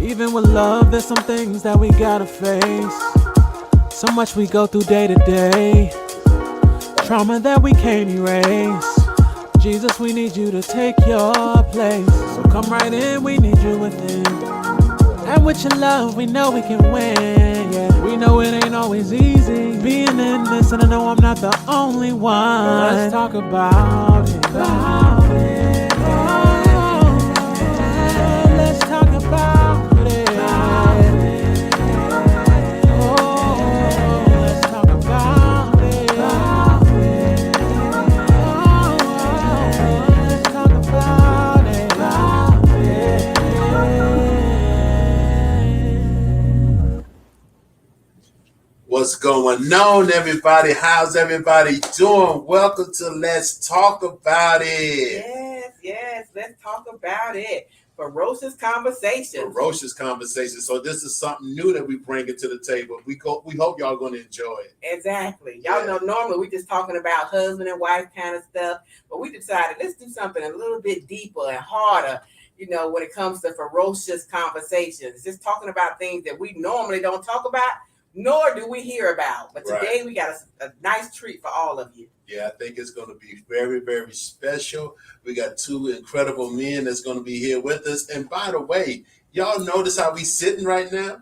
Even with love, there's some things that we gotta face. So much we go through day to day, trauma that we can't erase. Jesus, we need you to take your place. So come right in, we need you within. And with your love, we know we can win. Yeah, we know it ain't always easy being in this, and I know I'm not the only one. Let's talk about it. About it. Oh, let's talk about it. Oh, let's talk about it. Oh, let's talk about it. What's going on, everybody? How's everybody doing? Welcome to Let's Talk About It. Yes, let's talk about it. Ferocious Conversation. Ferocious Conversation. So this is something new that we bring it to the table. We hope y'all going to enjoy it. Exactly. Y'all know normally we just talking about husband and wife kind of stuff, but we decided let's do something a little bit deeper and harder, when it comes to ferocious conversations. Just talking about things that we normally don't talk about, nor do we hear about. But today we got a nice treat for all of you. Yeah, I think it's going to be very, very special. We got two incredible men that's going to be here with us. And by the way, y'all notice how we sitting right now?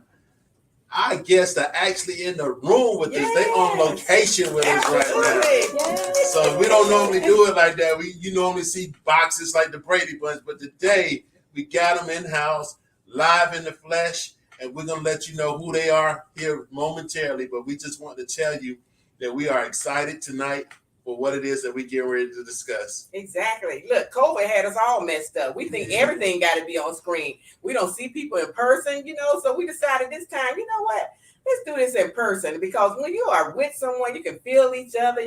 Our guests are actually in the room with us. They on location with us right now. Yes. So we don't normally do it like that. You normally see boxes like the Brady Bunch, but today we got them in-house, live in the flesh, and we're going to let you know who they are here momentarily. But we just want to tell you that we are excited tonight for what it is that we get ready to discuss. Exactly. Look, COVID had us all messed up. We think everything got to be on screen. We don't see people in person, so we decided this time, you know what? Let's do this in person, because when you are with someone, you can feel each other.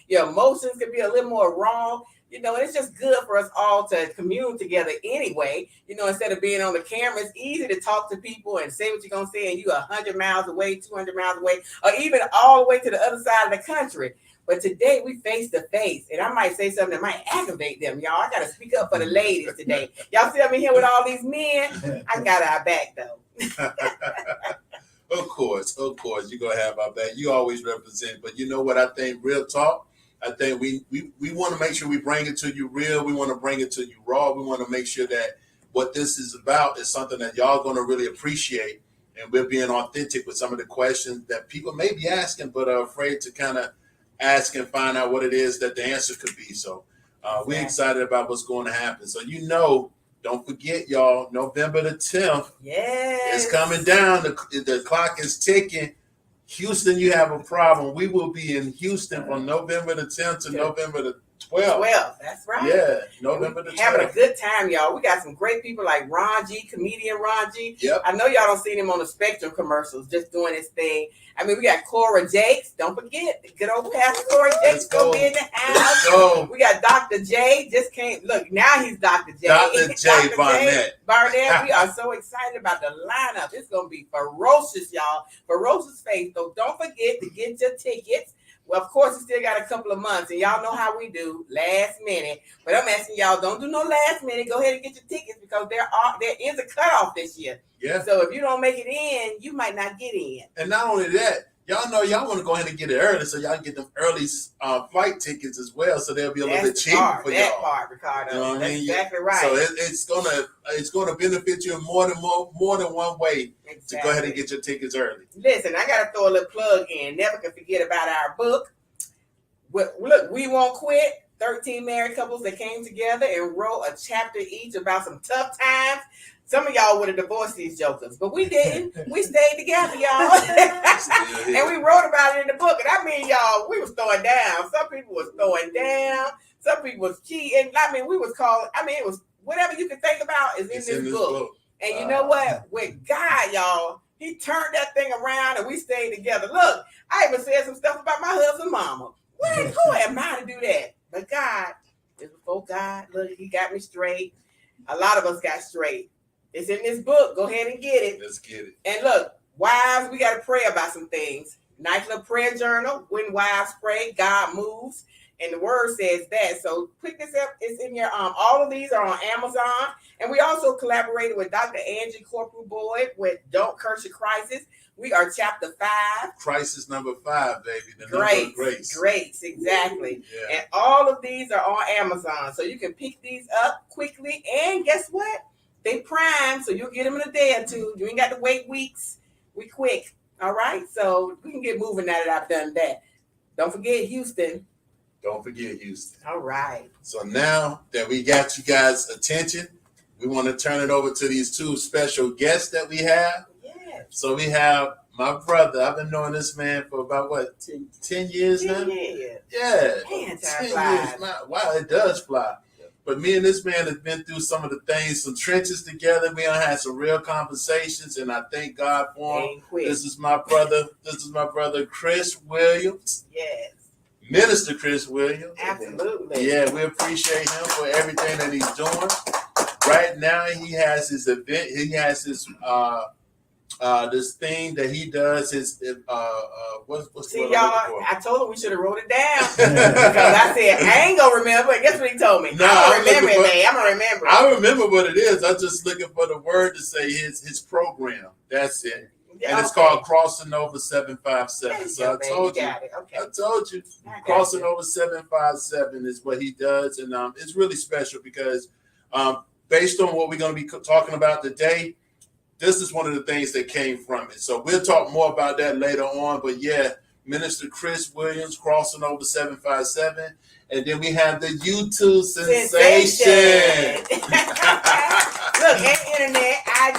Your emotions can be a little more raw. And it's just good for us all to commune together anyway. Instead of being on the camera, it's easy to talk to people and say what you're going to say, and you're 100 miles away, 200 miles away, or even all the way to the other side of the country. But today we face to face, and I might say something that might aggravate them, y'all. I got to speak up for the ladies today. Y'all see I'm in here with all these men? I got our back, though. Of course, you're going to have our back. You always represent. But you know what I think, real talk, I think we want to make sure we bring it to you real. We want to bring it to you raw. We want to make sure that what this is about is something that y'all going to really appreciate. And we're being authentic with some of the questions that people may be asking, but are afraid to kind of ask and find out what it is that the answer could be. So we're excited about what's going to happen. So don't forget, y'all, November the 10th is coming down. The clock is ticking. Houston, you have a problem. We will be in Houston from November the 10th to November the 12th. That's right. Yeah, November the 12th. Having a good time, y'all. We got some great people like Ron G, comedian Ron G. Yep. I know y'all don't see him on the Spectrum commercials, just doing his thing. I mean, we got Cora Jakes. Don't forget, good old Pastor Cora Jakes gonna be in the house. We got Dr. J. Just came. Look, now he's Dr. J. Dr. J. Barnett. We are so excited about the lineup. It's gonna be ferocious, y'all. Ferocious faith. So don't forget to get your tickets. Well, of course, we still got a couple of months, and y'all know how we do, last minute. But I'm asking y'all, don't do no last minute. Go ahead and get your tickets, because there is a cutoff this year. Yeah. So if you don't make it in, you might not get in. And not only that, y'all know y'all want to go ahead and get it early, so y'all can get them early flight tickets as well, so they'll be a little bit cheaper for y'all. That part, Ricardo. You know what I mean? Exactly right. So it's gonna benefit you in more than one way to go ahead and get your tickets early. Listen, I gotta throw a little plug in. Never can forget about our book. Look, We Won't Quit. 13 married couples that came together and wrote a chapter each about some tough times. Some of y'all would have divorced these jokers, but we didn't. We stayed together, y'all. And we wrote about it in the book. And I mean, y'all, we was throwing down. Some people was throwing down. Some people was cheating. It was whatever you can think about is in this book. And you know what? With God, y'all, he turned that thing around and we stayed together. Look, I even said some stuff about my husband's mama. Who am I to do that? But God, it's before God. Look, he got me straight. A lot of us got straight. It's in this book. Go ahead and get it. Let's get it. And look, wives, we got to pray about some things. Nice little prayer journal. When wives pray, God moves. And the word says that. So pick this up. It's in your all of these are on Amazon. And we also collaborated with Dr. Angie Corporal Boyd with Don't Curse Your Crisis. We are chapter 5. Crisis number 5, baby. The Grace, number of grace. Grace, exactly. Yeah. And all of these are on Amazon. So you can pick these up quickly. And guess what? They prime, so you'll get them in a day or two. You ain't got to wait weeks. We quick. All right? So we can get moving now that I've done that. Don't forget Houston. Don't forget Houston. All right. So now that we got you guys' attention, we want to turn it over to these 2 special guests that we have. Yes. So we have my brother. I've been knowing this man for about, 10 years now? 10 years. Yeah. Man, 10 time years. flies. Wow, it does fly. But me and this man have been through some of the things, some trenches together. We done had some real conversations, and I thank God for him. Ain't quick. This is my brother. This is my brother, Chris Williams. Yes. Minister Chris Williams. Absolutely. Yeah, we appreciate him for everything that he's doing. Right now, he has his event. He has his this thing that he does. His what's See, the word y'all, I'm looking I told him we should have wrote it down because I said I ain't gonna remember. And guess what he told me? No, I'm gonna I'm remember looking it, for- man. I'm gonna remember. I remember what it is. I'm just looking for the word to say his program. That's it. And it's called Crossing Over 757. So I told you. Okay. I told you. I got Crossing you. Over 757 is what he does. And it's really special because based on what we're going to be talking about today, this is one of the things that came from it. So we'll talk more about that later on. But yeah, Minister Chris Williams, Crossing Over 757. And then we have the YouTube sensation. Look, and internet,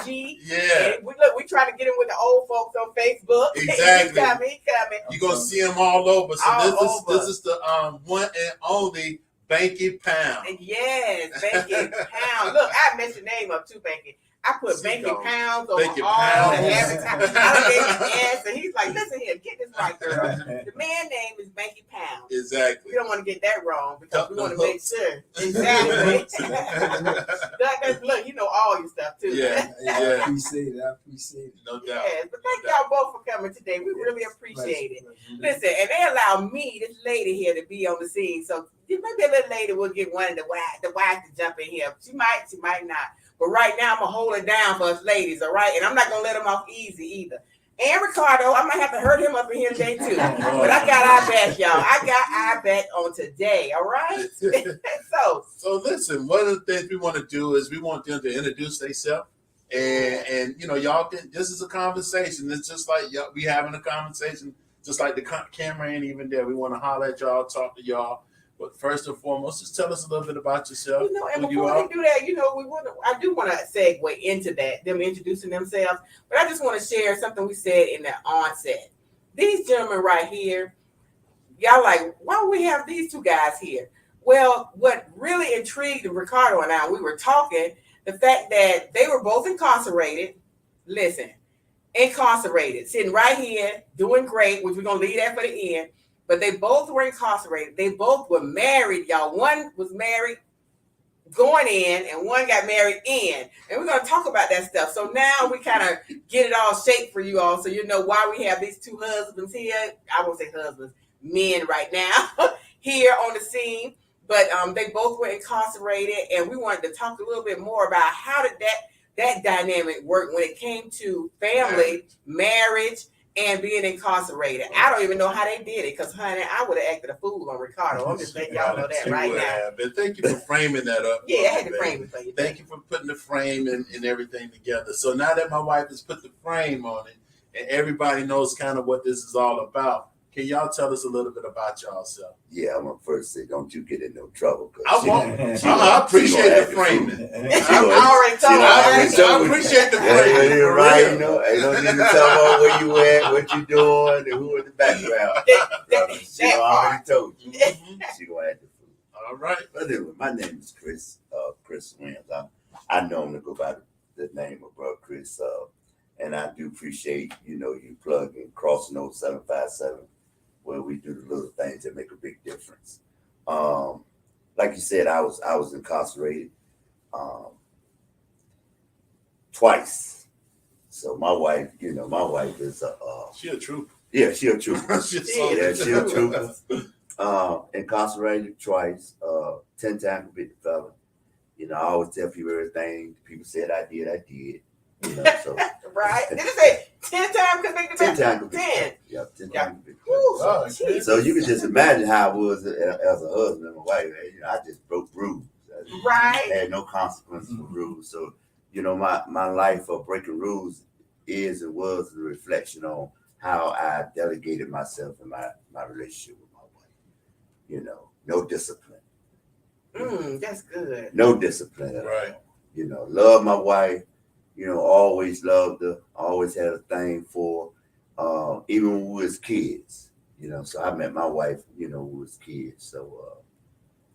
IG. Yeah. And we try to get him with the old folks on Facebook. Exactly. He coming. You're going to see him all over. So All this is the one and only Banky Pound. And yes, Banky Pound. Look, I messed your name up too, Banky. I put Banky Pounds on Banky all Pounds. the advertising. I done gave him yes, and he's like, listen here, get this right, girl. The man name is Banky Pounds. Exactly. We don't want to get that wrong because we The want to make sure. Exactly. Look, you know all your stuff too. Yeah. Appreciate it. No doubt. Yes, but thank y'all both for coming today. We really appreciate it. Listen, and they allow me, this lady here, to be on the scene. So maybe a little lady will get one of the wives to jump in here. She might not. But right now, I'm going to hold it down for us ladies, all right? And I'm not going to let them off easy either. And Ricardo, I might have to hurt him up in here today, too. But I got our back, y'all. I got our back on today, all right? So listen, one of the things we want to do is we want them to introduce themselves. And you know, y'all can, this is a conversation. It's just like we having a conversation, just like the camera ain't even there. We want to holler at y'all, talk to y'all. But first and foremost, just tell us a little bit about yourself. You know, and before we do that, you know, I do want to segue into that, them introducing themselves. But I just want to share something we said in the onset. These gentlemen right here, y'all like, why would we have these 2 guys here? Well, what really intrigued Ricardo and I, we were talking, the fact that they were both incarcerated. Listen, incarcerated, sitting right here, doing great, which we're going to leave that for the end. But they both were incarcerated. They both were married, y'all. One was married going in, and one got married in. And we're going to talk about that stuff. So now we kind of get it all shaped for you all, so you know why we have these 2 husbands here. I won't say husbands, men right now here on the scene. But they both were incarcerated, and we wanted to talk a little bit more about how did that dynamic work when it came to family, marriage, and being incarcerated. I don't even know how they did it, because, honey, I would have acted a fool on Ricardo. I'm just letting y'all know that right now. But thank you for framing that up. Yeah, I had to frame it for you. Thank you for putting the frame and everything together. So now that my wife has put the frame on it, and everybody knows kind of what this is all about, can y'all tell us a little bit about yourself? Yeah, I'm gonna first say, don't you get in no trouble. I appreciate the framing. I already told you. I appreciate the framing. Yeah, right. You know, I don't need to tell about where you at, what you doing, and who in the background. She already told you. She gonna add the food. All right. But anyway, my name is Chris. Chris Williams. I normally go by the name of Brother Chris. And I do appreciate, you know, you plugging Crossing Over 757, where we do the little things that make a big difference. Like you said, I was incarcerated twice. So my wife is she a trooper. Yeah, she a trooper. She a trooper. Incarcerated twice, 10-time convicted felon. You know, I always tell people everything people said I did. You know, so Right? Did it say 10 times convicted? 10-time convicted. 10. Yeah, 10 Yeah. times convicted. Woo, Oh, Jesus. So you can just imagine how I was as a husband and a wife. You know, I just broke rules. I Right. had no consequences for rules. So, you know, my life of breaking rules is and was a reflection on how I delegated myself in my relationship with my wife. You know, no discipline. That's good. No discipline at all. Right. You know, love my wife. You know, always loved her. Always had a thing for her. Even when we was kids. You know, so I met my wife, you know, when we was kids. So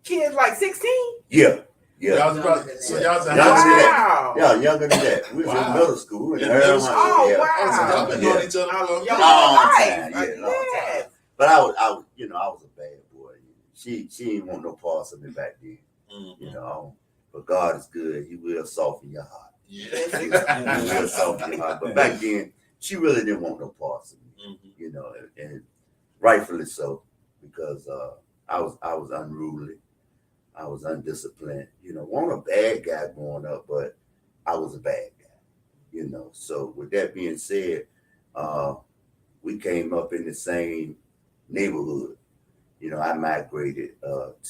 Kids like 16? yeah. Y'all was about, so y'all was in Younger high than school. Wow. Yeah, younger than that. We was Wow. in middle school. We was In in middle middle school? school. Oh, Yeah. wow. Oh, so y'all been knowing each other for Your a whole Long life. time, yeah, long Yes. But I was, you know, I was a bad boy. She didn't want no parts of me back then. You know, but God is good. He will soften your heart. He will soften your heart. But back then, she really didn't want no parts of me. You know, and rightfully so, because I was unruly. I was undisciplined. You know, wasn't a bad guy growing up, but I was a bad guy. You know, so with that being said, we came up in the same neighborhood. You know, I migrated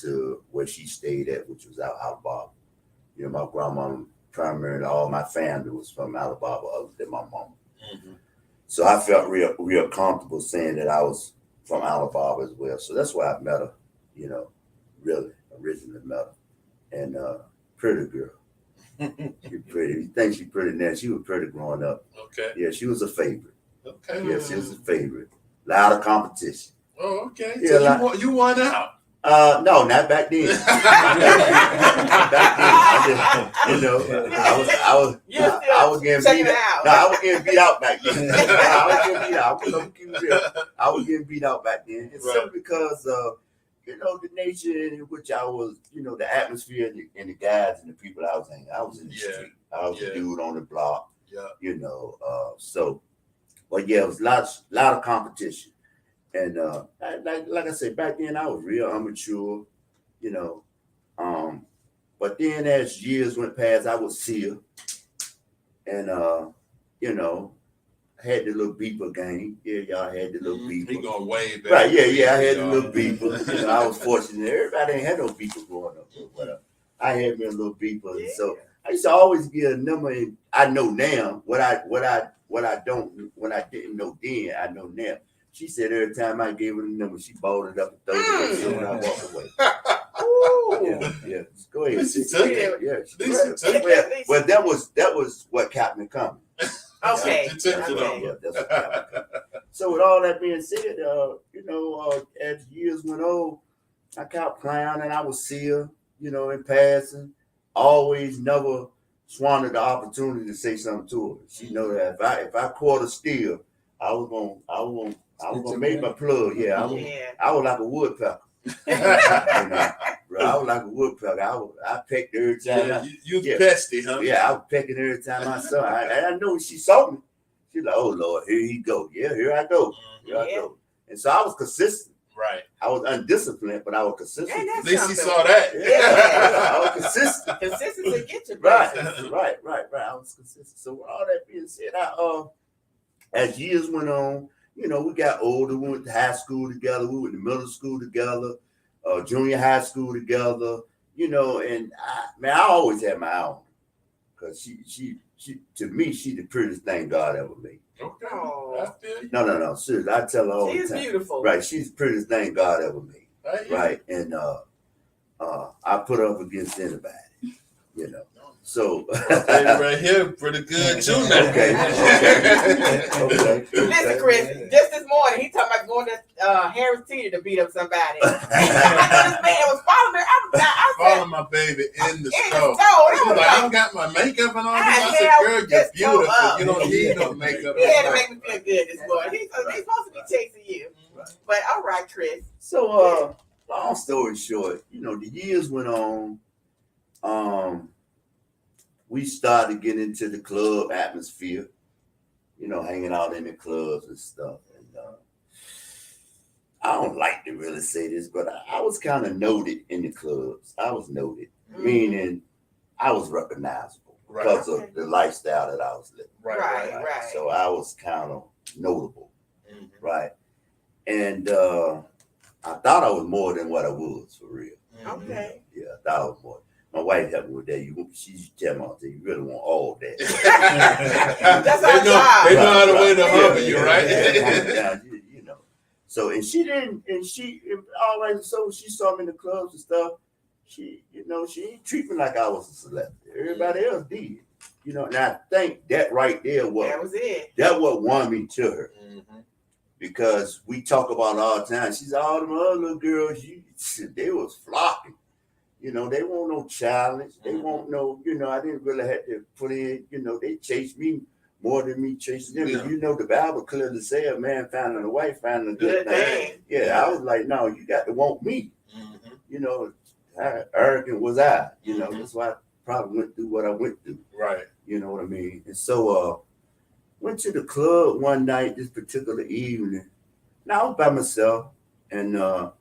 to where she stayed at, which was out Alabama. You know, my grandma, primarily all my family was from Alabama, other than my mom. So I felt real comfortable saying that I was from Alabama as well. So that's why I met her. You know, really originally met her, and pretty girl. She pretty. You think she pretty now? She was pretty growing up. Okay. Yeah, she was a favorite. Okay. Yeah, she was a favorite. Lot of competition. Oh, okay. Yeah, So like- you won out. No, not back then. Back then, I just, you know, I was getting Checking beat it out. out. No, I was getting beat out back then. I was getting beat out. I'm gonna keep it real. I was getting beat out back then. It's Right. simply because you know, the nature in which I was, you know, the atmosphere and the guys and the people I was hanging. I was in the Yeah. street. I was Yeah. a dude on the block. Yeah. You know, so, but yeah, it was lot of competition. And like I said, back then I was real immature, you know. But then as years went past, I would see her, and you know, had the little beeper game. Yeah, y'all had the little beeper. He going way back. Right, yeah, I had the little beeper. You know, I was fortunate. Everybody ain't had no beeper growing up, but I had me a little beeper. And so I used to always get a number. And I know now what I didn't know then. I know now. She said every time I gave her the number, she balled it up and threw it away, and I walked away. Yeah. Go ahead. She took it. Yeah, At least she took it. well, that was what kept me coming. Okay. She took it Okay. Yeah, that's what kept me coming. So with all that being said, you know, as years went on, I kept clowning. I would see her, you know, in passing. Always never squandered the opportunity to say something to her. She know that if I caught her still, I was gonna make my plug. Yeah, I was like a woodpecker. You know, bro, I was like a woodpecker. I pecked every time. Yeah, you pesty, huh? Yeah, I was pecking every time I saw her. I know she saw me. She's like, "Oh Lord, here he go. Yeah, here I go. Here I go." And so I was consistent. Right. I was undisciplined, but I was consistent. And At that's least he something. saw that. Yeah, I was consistent. Consistency get you Right. places. I was consistent. So with all that being said, as years went on, you know, we got older. We went to high school together. We went to middle school together, junior high school together. You know, and I always had my eye on her because she to me she the prettiest thing God ever made. Okay. Oh. I feel you. No, seriously, I tell her all She the is time. beautiful. Right, she's the prettiest thing God ever made. Right, and I put her up against anybody. You know. So right here, pretty good too now. Okay. Listen, Chris, just this morning, he talking about going to Harris Teeter to beat up somebody. This man was following me. I Follow my baby in the store. That was I don't got my makeup and all that. I said, girl, you're just go beautiful. up. You don't need no makeup. He had to make me feel good this morning. He's supposed to be chasing you. But all right, Chris. So, long story short, you know, the years went on. We started getting into the club atmosphere, you know, hanging out in the clubs and stuff. And I don't like to really say this, but I was kind of noted in the clubs. I was noted, meaning I was recognizable because of the lifestyle that I was living. Right. So I was kind of notable, right? And I thought I was more than what I was for real. Okay. Yeah, I thought I was more. My wife helped me with that. She used to tell me, you really want all that. That's our job. They know how to way to humble you, Humble right? down, you know. So all right. So when she saw me in the clubs and stuff, she didn't treat me like I was a celebrity. Everybody else did, and I think that right there That was it. That what won me to her. Because we talk about it all the time. She's all them other little girls, they was flocking. They want no challenge. They want no, I didn't really have to put in, they chased me more than me chasing them. Yeah. The Bible clearly said a man finding a wife finding a good thing. Yeah, I was like, no, you got to want me. How arrogant was I? That's why I probably went through what I went through. Right. You know what I mean? And so went to the club one night, this particular evening. Now I was by myself, and I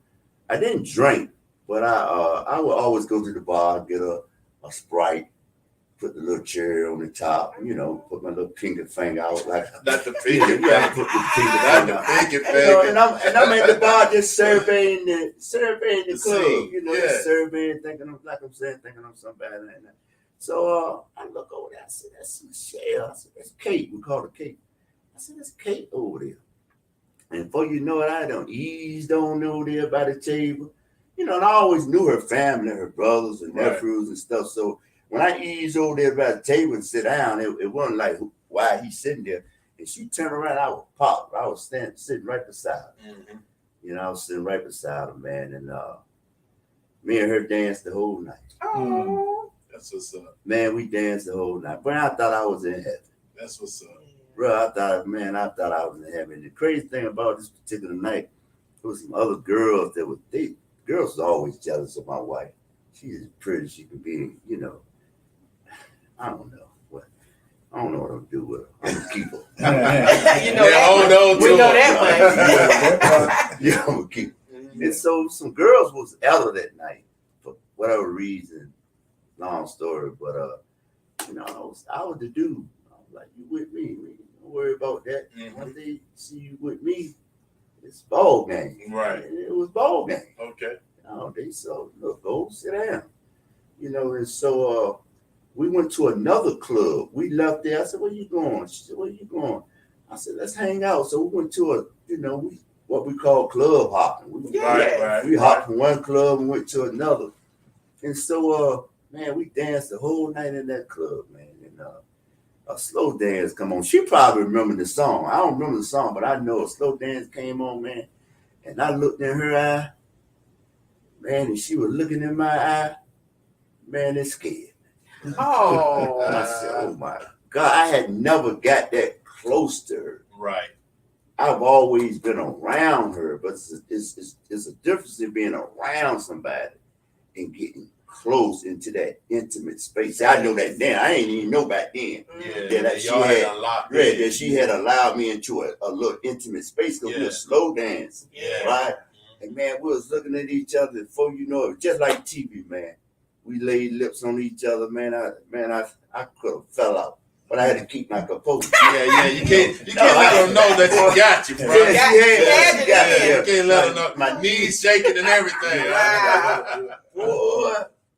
didn't drink, but I would always go to the bar, get a Sprite, put the little cherry on the top, put my little pinky finger out like not the pinky finger. Put the pinky finger. And I'm at the bar just surveying the club, surveying, thinking I'm somebody like that. So I look over there. I said, "That's Michelle." I said, "That's Kate." We call her Kate. I said, "That's Kate over there." And before you know it, I done eased on over there by the table. And I always knew her family, her brothers and nephews and stuff. So when I eased over there by the table and sit down, it wasn't like, why he's sitting there. And she turned around, I was pop. I was sitting right beside her. I was sitting right beside her, man. And me and her danced the whole night. Oh. That's what's up. Man, we danced the whole night. But I thought I was in heaven. That's what's up. Bro, I thought I was in heaven. The crazy thing about this particular night, there was some other girls girls was always jealous of my wife. She's as pretty as she could be, I don't know what I'm gonna do with her. I'm gonna keep her. We know that much. Yeah, I'm gonna keep her. And so some girls was out that night for whatever reason. Long story, but I was the dude. I was like, you with me? Don't worry about that. When they see you with me, it's ball game. Right. It was ball game. Okay. They said, look, go sit down. And so we went to another club. We left there. I said, where you going? She said, where you going? I said, let's hang out. So we went to what we call club hopping. We hopped from one club and went to another. And so man, we danced the whole night in that club, man. And a slow dance come on. She probably remember the song. I don't remember the song, but I know a slow dance came on, man. And I looked in her eye, man, and she was looking in my eye. Man, it scared me. Oh. I said, oh my God, I had never got that close to her. Right. I've always been around her, but it's a difference in being around somebody and getting close into that intimate space. I know that then. I ain't even know back then that she had allowed me into a little intimate space because we were slow dancing, right? And man, we was looking at each other before you know it, just like TV, man. We laid lips on each other, man. I could have fell out, but I had to keep my composure. You can't let them know that you got you, bro. You can't let them know. My knees shaking and everything.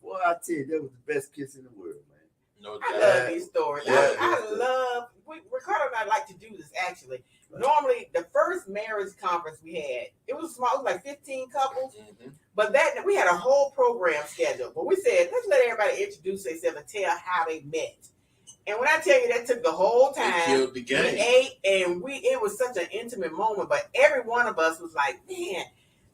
Boy, I tell you, that was the best kiss in the world, man. No doubt. I love these stories. Ricardo and I like to do this actually. Normally, the first marriage conference we had, it was small, it was like 15 couples. But that we had a whole program scheduled. But we said, let's let everybody introduce themselves and tell how they met. And when I tell you that took the whole time, killed the game. We ate and it was such an intimate moment. But every one of us was like, man,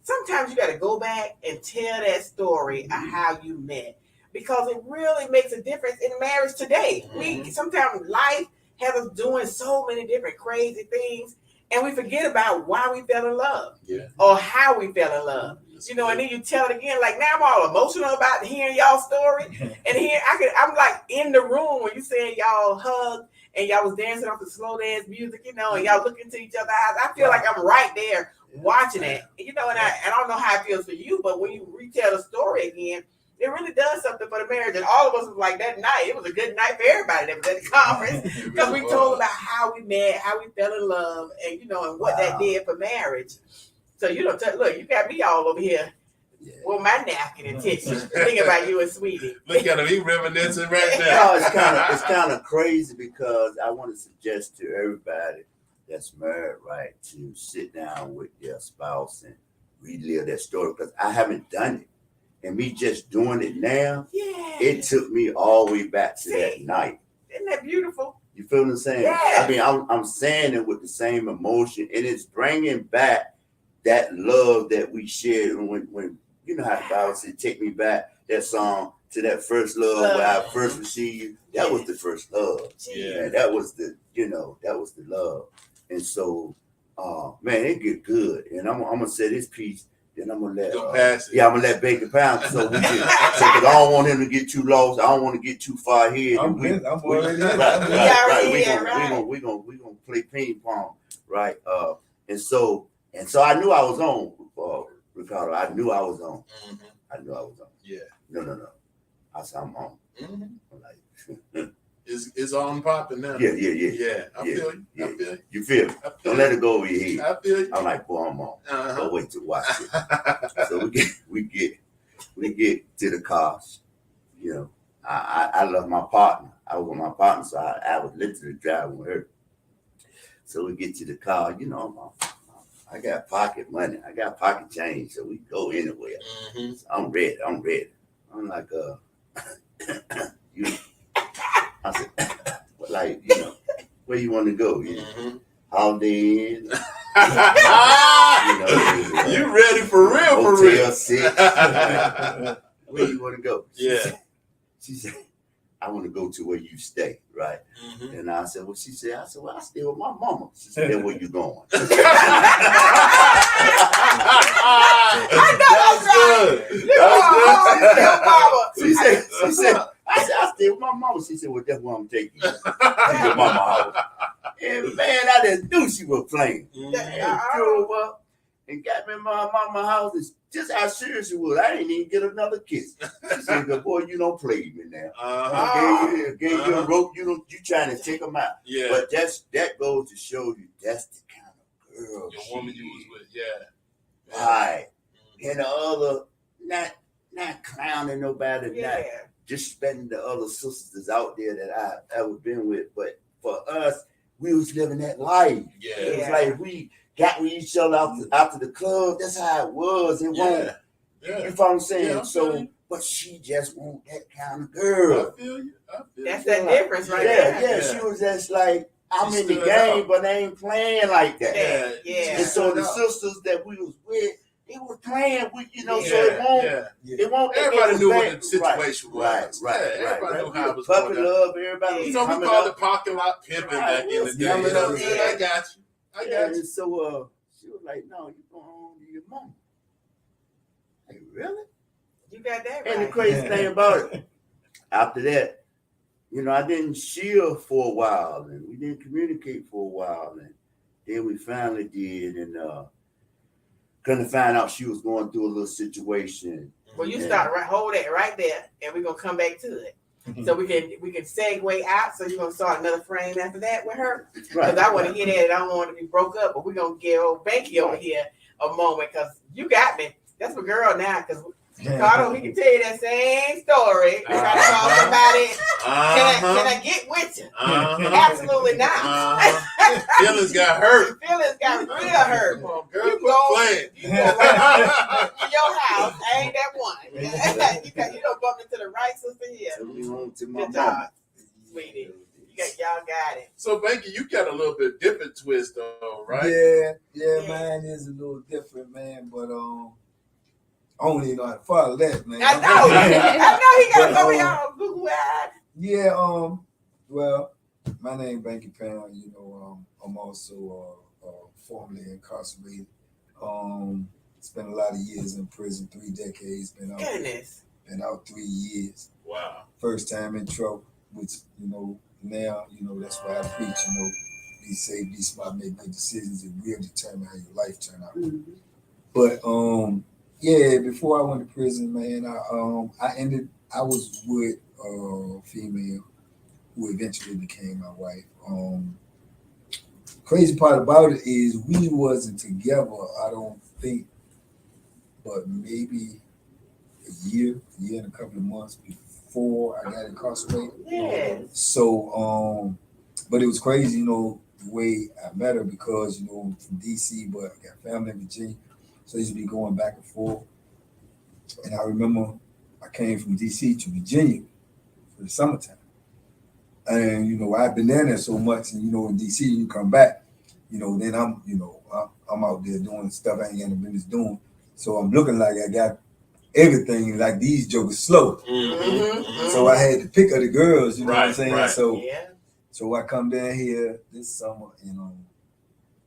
sometimes you got to go back and tell that story of how you met. Because it really makes a difference in marriage today. Sometimes life has us doing so many different crazy things, and we forget about why we fell in love or how we fell in love. And then you tell it again. Like now, I'm all emotional about hearing y'all story, and here I'm like in the room when you saying y'all hugged and y'all was dancing off the slow dance music, and y'all looking into each other's eyes. I feel like I'm right there watching it. You know, and I don't know how it feels for you, but when you retell the story again, it really does something for the marriage. And all of us was like that night. It was a good night for everybody that was at the conference because we told about how we met, how we fell in love, and you know, and what that did for marriage. So you know, look, you got me all over here. Yeah. Well, my napkin and tissue. Thinking about you and Sweetie. Look at him, he reminiscing right now. No, it's kind of crazy because I want to suggest to everybody that's married, right, to sit down with their spouse and relive that story because I haven't done it. And me just doing it now, it took me all the way back to that night. Isn't that beautiful? You feel what I'm saying? Yeah. I mean, I'm saying it with the same emotion, and it's bringing back that love that we shared when you know how the Bible said, "Take me back." That song to that first love where I first received you. That was the first love. Yeah. And that was the love. And so, man, it get good. And I'm gonna say this piece. Then I'm gonna let pass it. Yeah, I'm gonna let Banky pound so we can because I don't want him to get too lost. I don't want to get too far ahead. I'm already in. Right. We're gonna play ping pong, right? And so I knew I was on, Ricardo. I knew I was on. Mm-hmm. I knew I was on. Yeah. No. I said I'm on. Mm-hmm. I'm like, It's on popping now. yeah. I feel you. Yeah. I feel you. You feel? I feel Don't let it go over your head. I feel you. I'm like, boy, I'm on. Uh-huh. But wait to watch it. So we get to the cars. You know, I love my partner. I was with my partner, so I was literally driving with her. So we get to the car. You know, I got pocket money. I got pocket change, so we go anywhere. Mm-hmm. So I'm ready. I'm like, I said, like, you know, where you want to go? You know, Mm-hmm. Holiday Inn. You ready for real? Hotel 6. Where you want to go? She said, I want to go to where you stay, right? Mm-hmm. And I said, well, she said, well, I stay with my mama. She said, then where you going? I know that's right. She said, I stay with my mama. She said, well, that's where I'm taking you. To your mama house. And man, I just knew she was playing. And drove up and got me in my mama house. And just how serious she was. I didn't even get another kiss. She said, boy, you don't play me now. I gave you a rope. You trying to take them out. Yeah. But that goes to show you that's the kind of girl Your woman you was with. Yeah. Right. And the other, not clowning nobody, not disrespecting the other sisters out there that I've ever been with. But for us, we was living that life. Yeah. It was like we got with each other after the club. That's how it was. It won't. Yeah. You know what I'm saying? Yeah, so, but she just want that kind of girl. I feel you. That's that difference right there. there. Yeah, she was just like, I'm She in the stood game, out. but I ain't playing like that. Yeah. And so the sisters that we was with, they were playing with, so it won't. It won't. Everybody knew what the situation was. Right. Everybody knew how it was puppy going down. love. Everybody. We called it parking lot pimping back in the day. I got you. And so she was like, "No, you going home to your mom." Like, really? You got that right. And the crazy thing about it, after that, I didn't shield for a while, and we didn't communicate for a while, and then we finally did, and couldn't find out she was going through a little situation. Well, you hold that right there, and we're gonna come back to it. So we can segue out. So you're gonna start another frame after that with her, because I want to hear that. I don't want to be broke up, but we're gonna give old Banky over here a moment because you got me. That's my girl now. Because Ricardo, he can tell you that same story. Try to call somebody. Can I get with you? Absolutely not. Feelings got hurt. Feelings got real hurt. Come on, girl, You go right to your house. I ain't that one. You don't bump into the right sister here. So we home to my Good mama. job, sweetie. Y'all got it. So, Banky, you got a little bit different twist, though, right? Yeah, mine is a little different, man. But I don't even know how to follow that, man. I know he got some of y'all Google eyes. Yeah, well, my name Banky Pound. I'm also formerly incarcerated. Spent a lot of years in prison, 3 decades. Been out 3 years. Wow. First time in trouble, which now that's why I preach. be safe, be smart, make good decisions. It will determine how your life turn out. Mm-hmm. But yeah, before I went to prison, man, I was with a female who eventually became my wife. Crazy part about it is we wasn't together, I don't think, but maybe a year and a couple of months before I got incarcerated. Yes. So, but it was crazy, you know, the way I met her because, you know, I'm from DC, but I got family in Virginia. So I used to be going back and forth. And I remember I came from DC to Virginia for the summertime. And, you know, I've been there so much, and, you know, in DC, you come back, you know, then I'm out there doing stuff I ain't got no business doing. So I'm looking like I got everything, like these jokers slow. Mm-hmm. So I had to pick of the girls, you know what I'm saying? Right. So Yeah. so I come down here this summer, and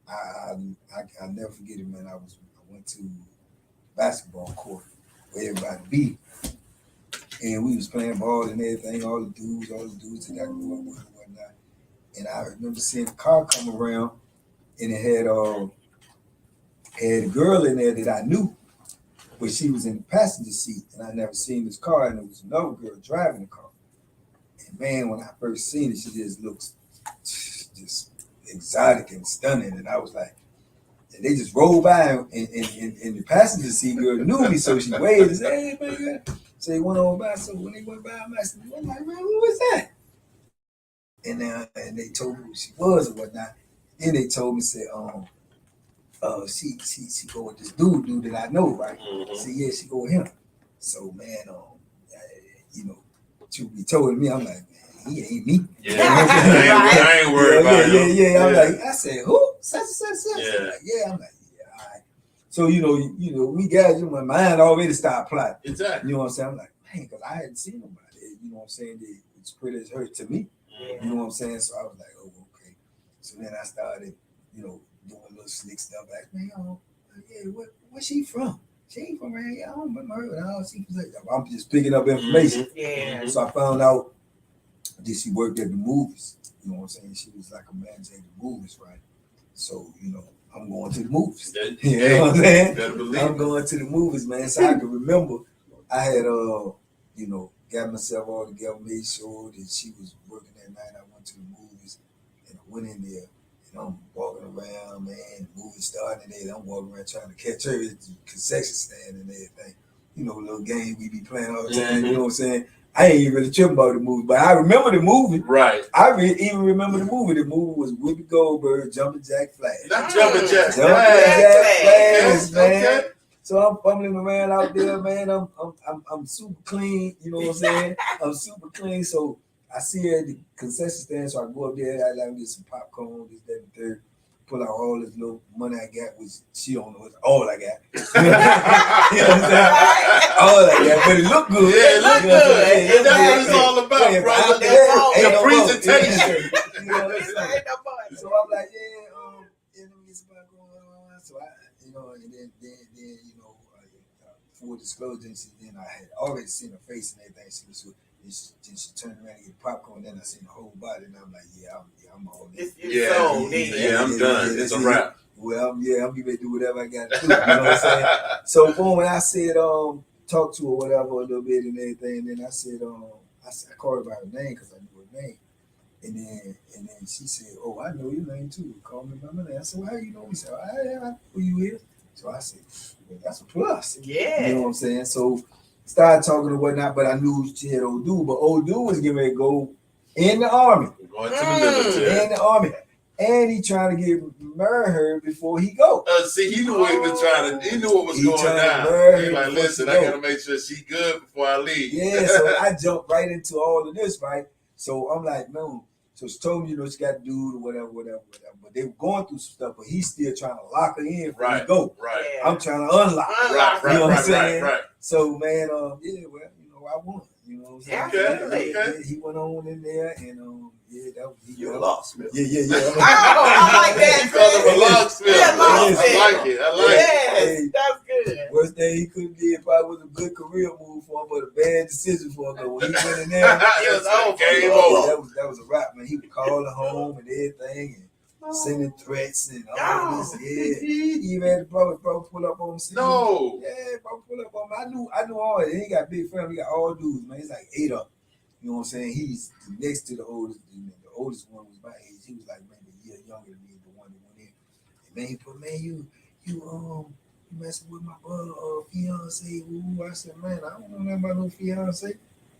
I'll never forget it, man. I went to basketball court where everybody be, and we was playing ball and everything. All the dudes that got grew up with and whatnot. And I remember seeing a car come around, and it had a girl in there that I knew, but she was in the passenger seat, and I never seen this car, and there was another girl driving the car. And man, when I first seen it, she just looks just exotic and stunning, and I was like, and they just rolled by, and the passenger seat girl knew me, so she waved and said, "Hey, man." So they went on by. So when they went by, I'm like, man, who was that? And they told me who she was and whatnot. Then they told me, said, she go with this dude that I know, right? See, yeah, she go with him. So man, you know, truth be told me, I'm like, man, he ain't me. Yeah, I ain't worried about him. Yeah. I'm like, I said, who? Such. Yeah. Like, yeah, I'm like, yeah, all right. So you know, we guys, my mind already started plotting. Exactly. You know what I'm saying? I'm like, man, because I hadn't seen nobody. You know what I'm saying? It's pretty as hurt to me. Yeah. You know what I'm saying? So I was like, oh, okay. So then I started, you know, doing little slick stuff like, man, yeah, where's she from? She ain't from around here. I don't remember her. I'm just picking up information. Yeah. So I found out that she worked at the movies. You know what I'm saying? She was like a manager at the movies, right? So, you know, I'm going to the movies. You know what I'm saying? Better believe I'm going to the movies, man. So I can remember I had, you know, got myself all together, made sure that she was working that night. I went to the movies, and I went in there, and I'm walking around, man. The movie starting, and I'm walking around trying to catch her at the concession stand and everything. You know, little game we be playing all the time. You know what I'm saying? I ain't even really tripping about the movie, but I remember the movie. Right. I even remember the movie. The movie was Whoopi Goldberg, Jumping Jack Flash. Not Jumping Jack Flash, man. Okay. So I'm fumbling around out there, man. I'm super clean. You know what I'm saying? I'm super clean. So I see her at the concession stand. So I go up there. I like get some popcorn, this, that, and third. Pull out all this little money I got, which she don't know. It's all I got. You know what I'm saying? All I got, but it looked good. Yeah, it looked good. And that's what it's all about, brother. The presentation. You know what I'm saying? So I'm like, let me get some popcorn. So I, you know, and then you know, full disclosure, then I had already seen her face and everything. Then she turned around and get the popcorn. Then I seen the whole body, and I'm like, I'm all in. I'm done. It's a wrap. Well, I'm getting ready to do whatever I got to do. You know what I'm saying? So boom, when I said talk to her whatever a little bit and everything, and then I said I called her by her name because I knew her name, and then she said, oh, I know your name too. Call me by my name. I said, well, how you know? He said, I know who you is. So I said, well, that's a plus. Yeah. You know what I'm saying? So started talking and whatnot, but I knew she had old dude, but old dude was getting ready to go in the army. Going to the military. In the army. And he trying to marry her before he go. See, he knew what he was trying to. He knew what was going down. He like, listen, I gotta make sure she good before I leave. Yeah, so I jumped right into all of this, right? So I'm like, no. So she told me, you know, she got to do whatever. But they were going through some stuff, but he's still trying to lock her in before he go. Right. I'm trying to unlock. Right. You know what I'm saying? Right. So man, well, you know, I won. You know what I'm saying? Okay. Yeah, he went on in there, and that was You're a locksmith. Yeah. I like that. He called him a locksmith. I like it. Yes, that's good. Worst thing he could do probably was a good career move for him, but a bad decision for him. But when he went in there, It was over. Game over. That was a wrap, man. He would call her home and everything. And sending threats and all Oh. this. Yeah, he even had the bro pull up on him. No. Yeah, bro pull up on him. I knew all that. He ain't got big family. He got all dudes, man. He's like 8 up. You know what I'm saying? He's next to the oldest. The oldest one was my age. He was like maybe a year younger than me. The one that went in. And man, he put, man, you messing with my brother fiance. Ooh, I said, man, I don't know nothing about no fiance.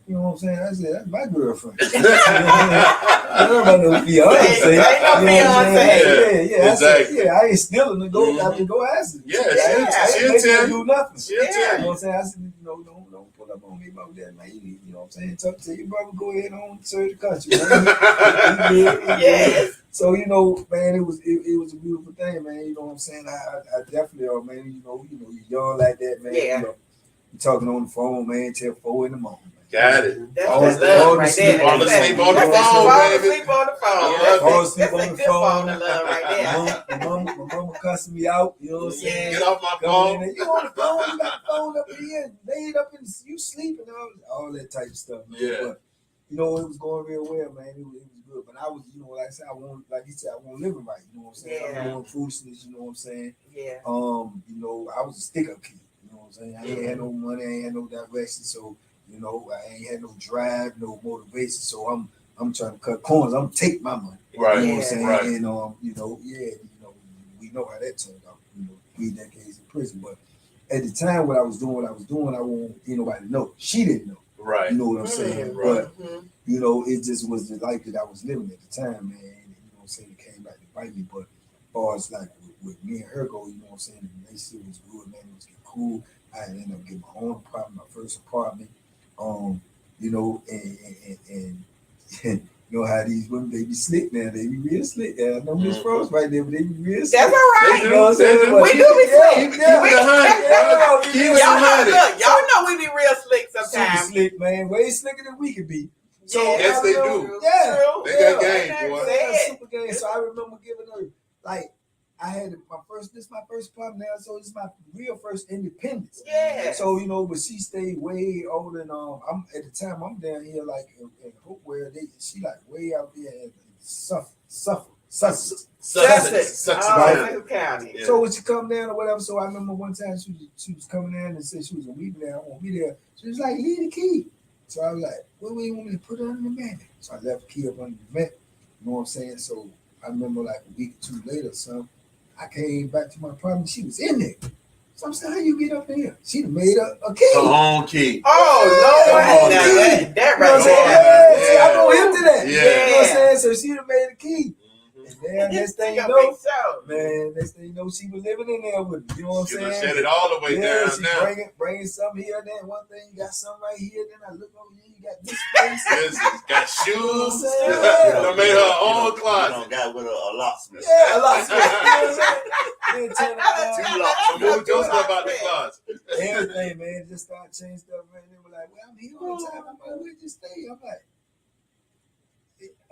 You know what I'm saying? I said, that's my girlfriend. I don't know about no fiance. Ain't no fiance. Yeah. Exactly. I said, I ain't stealing to go. I mean, go ask her. Yeah, I she'll ain't tell making her do nothing. She'll Yeah. tell You know you. what I'm saying? I said, you know, don't pull up on me about that, man. You know what I'm saying? Talk to your brother, go ahead on serve the country, man. Yes. So, you know, man, it was a beautiful thing, man. You know what I'm saying? I definitely, man, you know, you're young like that, man. Yeah. You know, you talking on the phone, man, till 4 in the morning. Got it. That's Fall love right asleep there. on the That's phone, that's baby. Fall asleep on the phone. Yeah. Fall asleep That's on a the good phone. phone of love right there. My mama cussing me out, you know what I'm saying? Get off my Coming in phone. there, you on the phone, you got the phone up in here, laid up in you sleeping, all that type of stuff, man. Yeah. But you know, it was going real well, man. It was good. But I was, you know, like I said, like you said, I want living right, you know what I'm saying? Yeah. I'm doing foolishness, you know what I'm saying? Yeah. You know, I was a stick-up kid, you know what I'm saying? I ain't had no money, I ain't had no direction, so you know, I ain't had no drive, no motivation. So I'm trying to cut corners. I'm take my money. Right. You know what I'm saying? Right. And you know, we know how that turned out. You know, 3 decades in prison. But at the time, what I was doing, I won't nobody know. She didn't know. Right. You know what I'm saying? Right. But you know, it just was the life that I was living at the time, man. And, you know what I'm saying? It came back to bite me. But as far as like with me and her go, you know what I'm saying? The relationship was good, man. It was getting cool. I ended up getting my own apartment, my first apartment. You know, and you know how these women, they be slick now. They be real slick. I know Miss Frost right there, but they be real slick. That's all right. You know what I'm saying? They do. But We do be slick. Keep it 100. Keep it Y'all know, 100. look, y'all know we be real slick Super sometimes. slick, man. Way slicker than we could be. So Yeah. Yes, I they remember- do. Yeah. True. They got game, Ain't boy. that Yeah, sad? super game. So I remember giving her like I had this is my first apartment now, so this is my real first independence. Yeah. So you know, but she stayed way older than I'm at the time. I'm down here like in Hopewell. She like way out there in Sussex. Sussex. Sussex Sussex County. Yeah. So when she come down or whatever, so I remember one time she was coming in and said she was gonna meet me there. I won't be there. She was like, leave the key. So I was like, what do you want me to put under the mat? So I left the key up under the mat. You know what I'm saying? So I remember like a week or two later, I came back to my apartment. She was in there. So I'm saying, how you get up in here? She done made a key. Her own key. Oh, Lord. Oh, Now yeah. that You know what right I'm saying? there. Yeah. See, I go him to that. Yeah. You know what I'm saying? So she done made a key. And then next thing you know, next thing you know, she was living in there with me. You know what I'm She saying? done shut it all the way Yeah, down she now. bringing something here. Then one thing you got something right here. Then I look over here, you got this place. Yes, got shoes. Yeah. Done made her own closet. You know, got with a locksmith. Yeah, a lot. You know what I'm saying? Then turn around, Two locks. So move your stuff out the closet. everything, man. Just start changing stuff, man. They were like, well, I'm here all the time. I'm like, where'd you stay? I'm like,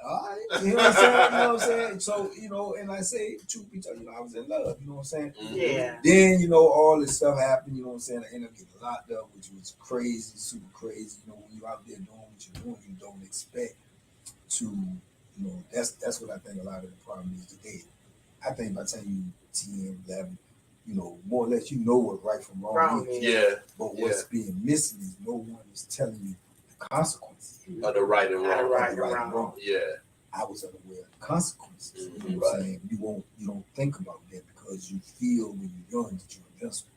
all right. You know what I'm saying? You know what I'm saying? So, you know, and I say, truth be told, you know, I was in love. You know what I'm saying? Yeah. Then, you know, all this stuff happened. You know what I'm saying? I ended up getting locked up, which was crazy, super crazy. You know, when you're out there doing what you're doing, you don't expect to, you know, that's what I think a lot of the problem is today. I think by the time you 10, 11, you know, more or less you know what right from wrong is. Yeah. But what's being missing is no one is telling you the consequences. Of the right and wrong. Right and Right and wrong. wrong. Yeah. I was unaware of the consequences. Mhm. You know what I'm saying? You don't think about that because you feel when you're young that you're invincible.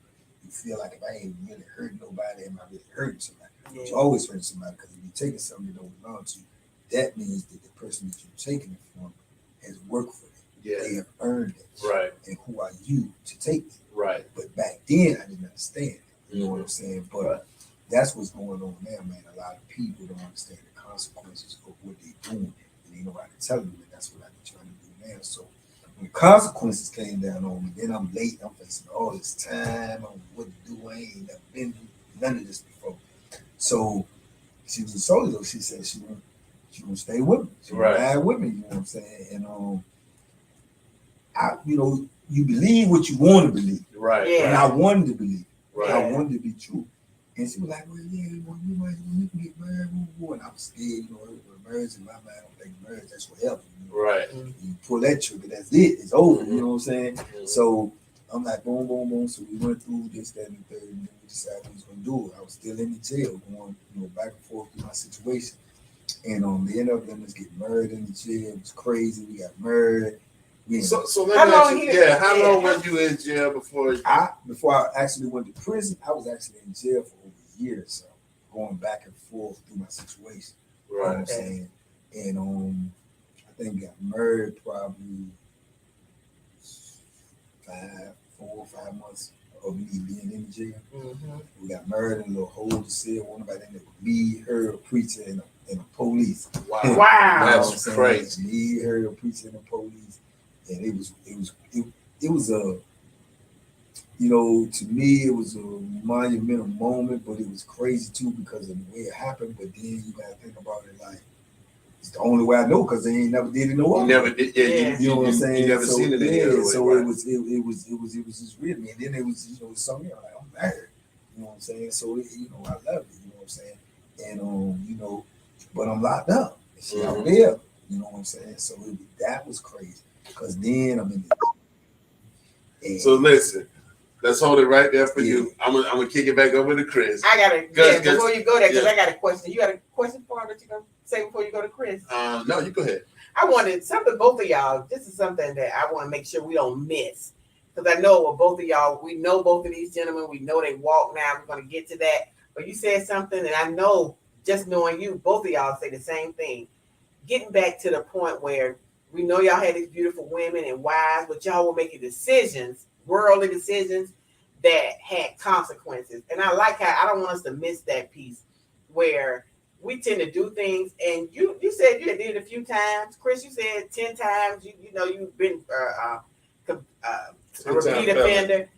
You feel like if I ain't really hurt nobody, am I really hurting somebody? Yeah. You always hurt somebody because if you're taking something that don't belong to you, that means that the person that you're taking it from has worked for it. Yeah. They have earned it. Right. And who are you to take it? Right. But back then I didn't understand. You know what Mhm. I'm saying? But Right. that's what's going on now, man. A lot of people don't understand the consequences of what they're doing. And they know how to tell them, and that's what I've been trying to do now. So when the consequences came down on me, then I'm late. I'm facing all this time. I don't know what to do. I ain't never been through none of this before. So she was a soldier though. She said she gonna stay with me. She gonna Right. ride with me, you know what I'm saying? And you know, you believe what you want to believe. Right. Yeah. And I wanted to believe. Right. I wanted to be true. And she was like, well, yeah, well, you can get married, and I was scared, marriage in my mind, I'm thinking marriage, that's forever. Right. You pull that trigger, that's it, it's over, you know what I'm saying? Mhm. So I'm like, boom, boom, boom. So we went through this, that, and the third, and then we decided we was gonna do it. I was still in the jail, going, back and forth through my situation. And they ended up letting us get married in the jail. It was crazy. We got married. So let me ask you, how long were you in jail before? Before I actually went to prison, I was actually in jail for over a year or so, going back and forth through my situation. Right. You know what I'm saying? And I think got married probably 4 or 5 months of me being in jail. Mm-hmm. We got married in a little hole to cell. One about in there with me, her, a preacher, and a police. Wow. Wow. That's crazy. Me, her, a preacher, and a police. And it was a, to me, it was a monumental moment, but it was crazy too because of the way it happened. But then you gotta think about it like, it's the only way I know because they ain't never did it no other. You never did, You know what I'm saying? You never seen it any other way. So right. it was just real. And then it was, something like, I'm married. You know what I'm saying? So I love it. You know what I'm saying? And but I'm locked up. And she out there. You know what I'm saying? So that was crazy. Because then I'm in the. So listen, let's hold it right there for you. I'm gonna kick it back over to Chris. I got it. Before you go there, because I got a question. You got a question for him that you're gonna say before you go to Chris? No, you go ahead. I wanted something, both of y'all. This is something that I want to make sure we don't miss. Because I know both of y'all, we know both of these gentlemen. We know they walk now. We're going to get to that. But you said something, and I know, just knowing you, both of y'all say the same thing. Getting back to the point where we know y'all had these beautiful women and wives, but y'all were making decisions, worldly decisions that had consequences. And I like how I don't want us to miss that piece where we tend to do things. And you said you had did it a few times. Chris, you said 10 times. You've been a repeat offender.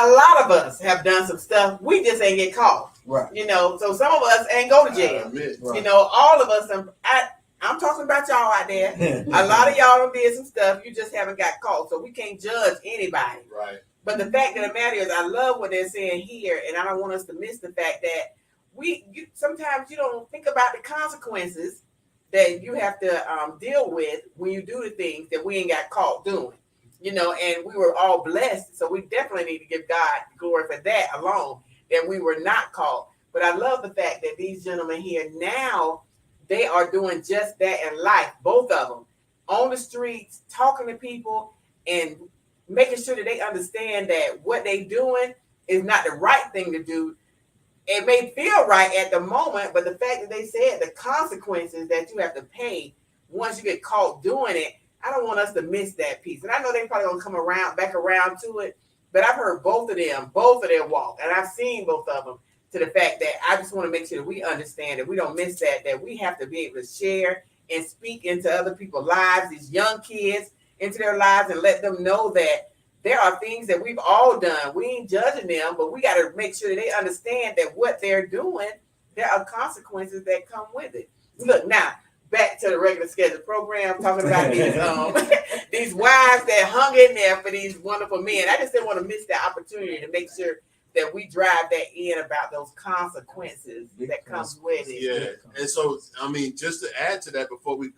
A lot of us have done some stuff. We just ain't get caught. Right. So some of us ain't go to jail. Right. All of us. I'm talking about y'all out there. A lot of y'all did some stuff. You just haven't got caught. So we can't judge anybody. Right. But the fact of the matter is, I love what they're saying here, and I don't want us to miss the fact that sometimes you don't think about the consequences that you have to deal with when you do the things that we ain't got caught doing. And we were all blessed, so we definitely need to give God glory for that alone, that we were not caught. But I love the fact that these gentlemen here now, they are doing just that in life, both of them, on the streets, talking to people, and making sure that they understand that what they're doing is not the right thing to do. It may feel right at the moment, but the fact that they said the consequences that you have to pay once you get caught doing it, I don't want us to miss that piece. And I know they probably gonna come back around to it, but I've heard both of their walk, and I've seen both of them, to the fact that I just want to make sure that we understand that we don't miss that we have to be able to share and speak into other people's lives, these young kids, into their lives, and let them know that there are things that we've all done. We ain't judging them, but we got to make sure that they understand that what they're doing, there are consequences that come with it. Look, now, back to the regular scheduled program, talking about these wives that hung in there for these wonderful men. I just didn't want to miss that opportunity to make sure that we drive that in about those consequences that comes with it. Yeah, and so, just to add to that before we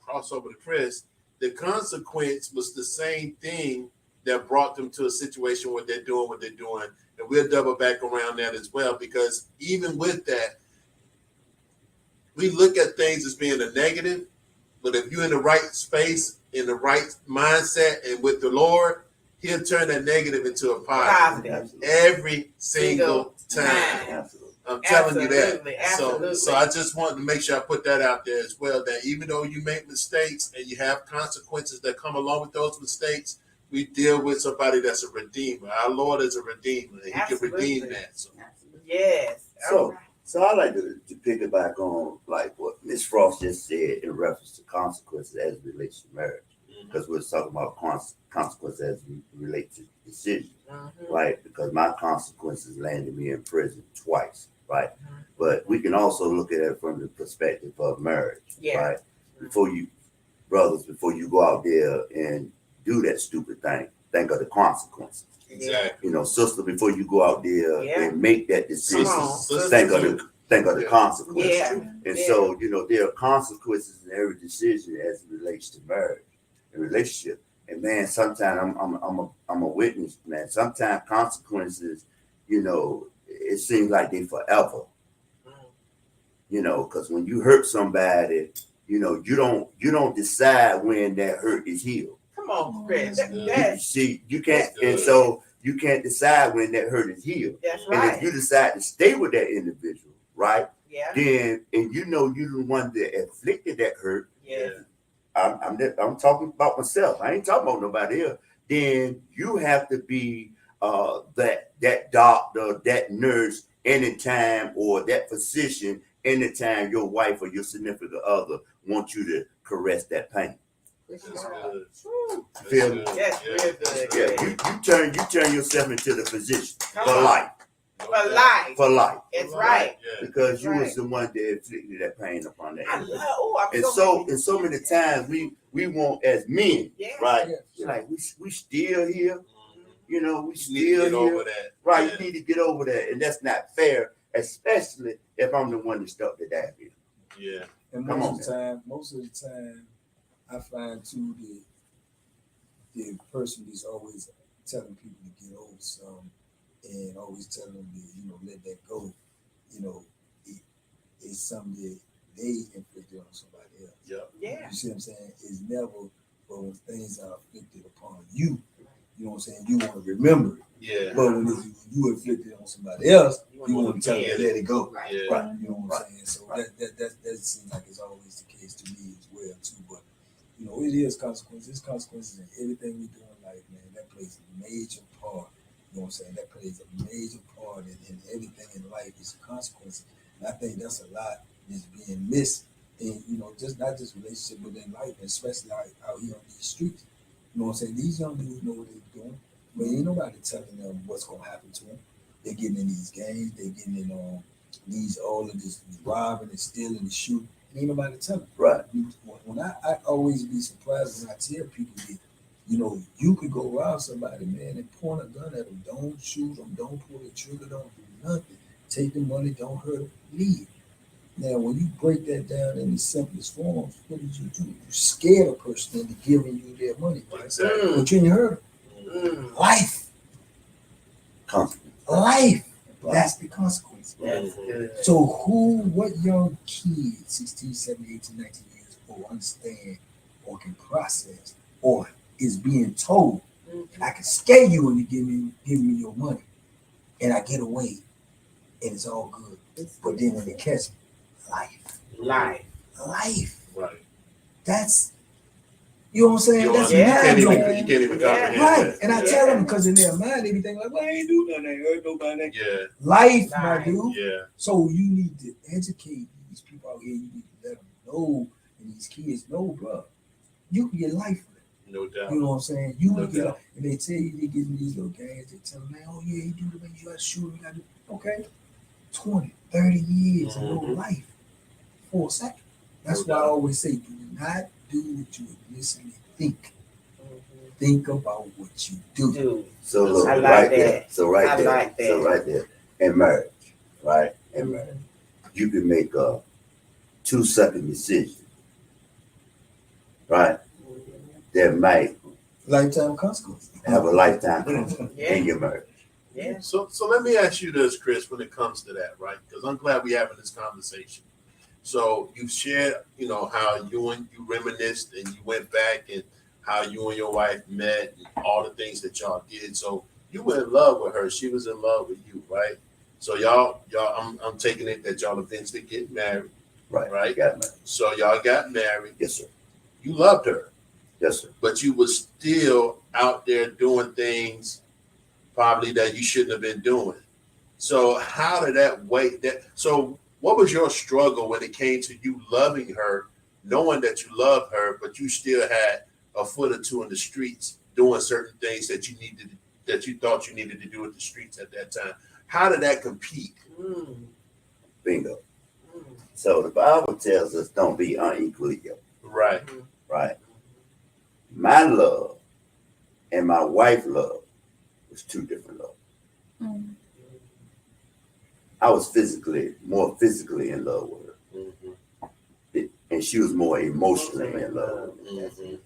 cross over to Chris, the consequence was the same thing that brought them to a situation where they're doing what they're doing. And we'll double back around that as well, because even with that, we look at things as being a negative, but if you're in the right space, in the right mindset, and with the Lord, He'll turn that negative into a positive. Every single time. I'm telling you that. Absolutely. So I just wanted to make sure I put that out there as well, that even though you make mistakes and you have consequences that come along with those mistakes, we deal with somebody that's a redeemer. Our Lord is a redeemer, and He can redeem that. So. Yes. So I like to piggyback on like what Ms. Frost just said in reference to consequences as it relates to marriage, because we're talking about consequences as we relate to decisions, right? Because my consequences landed me in prison twice, right? But we can also look at it from the perspective of marriage, right? Before you go out there and do that stupid thing, think of the consequences. Exactly. You know, sister, before you go out there and make that decision, on, think of the consequences. Yeah. And so, you know, there are consequences in every decision as it relates to marriage and relationship. And man, sometimes I'm a witness, man. Sometimes consequences, you know, it seems like they forever. You know, because when you hurt somebody, you know, you don't decide when that hurt is healed. Come on, Chris. You can't, and so you can't decide when that hurt is healed. That's And if you decide to stay with that individual, right? Yeah. Then, and you know you're the one that inflicted that hurt. Yeah. I'm talking about myself. I ain't talking about nobody else. Then you have to be that doctor, that nurse, anytime, or that physician, anytime your wife or your significant other wants you to caress that pain. That's good. Feel me? That's real good. Yeah, you turn yourself into the physician Come for on. life. For life. For life. It's right. Yeah. Because you Right. was the one that inflicted that pain upon that. I love. And so many times we want as men, Yeah. right? Yeah. Like we still here, you know, we You need to still get here. over that. Right, Yeah. you need to get over that. And that's not fair, especially if I'm the one that stuck to that here. Yeah. And Come most of the time, I find too the person is always telling people to get over something and always telling them to, you know, let that go. You know, it's something that they inflicted on somebody else. Yeah. You see what I'm saying? It's never, but when things are inflicted upon you, you know what I'm saying? You want to remember it. Yeah. But when you inflicted it on somebody else, you want to tell them Yeah. to let it go. Right. Yeah. Right. You know what I'm saying? So that seems like it's always the case to me as well too. But you know, it is consequences. There's consequences in everything we do in life, man. That plays a major part. You know what I'm saying? That plays a major part in everything in life is consequences. And I think that's a lot that's being missed in, you know, just not just relationship, but in life, especially out here on these streets. You know what I'm saying? These young dudes know what they're doing, but ain't nobody telling them what's gonna happen to them. They're getting in these gangs, they're getting in these all of this robbing and stealing and shooting. Ain't nobody telling them. Right. When I always be surprised when I tell people that, you know, you could go rob somebody, man, and point a gun at them. Don't shoot them. Don't pull the trigger. Don't do nothing. Take the money. Don't hurt them. Leave. Now, when you break that down in the simplest forms, what did you do? You scared a person into giving you their money, right? Exactly. But you ain't hurt them. Life. Life. That's the consequence. That's good. So what young kid, 16, 17, 18, 19 years old, understand or can process or is being told, I can scare you when you give me your money and I get away and it's all good. But then when they catch me, life. Right. That's, you know what I'm saying? You That's can't even mind-blowing. comprehend Right. that. And I tell them because in their mind, they be thinking like, well, I ain't do nothing, I ain't hurt nobody. Yeah. Life, my dude. Yeah. So you need to educate these people out here. You need to let them know, and these kids know, bro. You can get life for it. No doubt. You know what I'm saying? You No can get, doubt. and they tell you they give me these little games. They tell them, man, oh yeah, you do the things you got to shoot. You got to do. Okay, 20, 30 years of no life for a second. That's why I always say, do not do what you initially think. Think about what you do. So look, I like right that. there. So right I there. like that. So right there. In marriage, right? In marriage, you can make a 2-second decision, right? That might Lifetime consequences. have a lifetime consequence Yeah. in your marriage. Yeah. So let me ask you this, Chris, when it comes to that, right? Because I'm glad we're having this conversation. So you shared, you know, how you reminisced and you went back and how you and your wife met and all the things that y'all did. So you were in love with her. She was in love with you, right? So y'all, I'm taking it that y'all eventually get married. Right. Got married. So y'all got married. Yes, sir. You loved her. Yes, sir. But you were still out there doing things probably that you shouldn't have been doing. So how did that weight that? So what was your struggle when it came to you loving her, knowing that you loved her, but you still had a foot or two in the streets doing certain things that you thought you needed to do in the streets at that time? How did that compete? Bingo. So the Bible tells us don't be unequally yoked. Right. Right. My love and my wife love was two different love. Mm. I was more physically in love with her, and she was more emotionally in love with me. Mhm.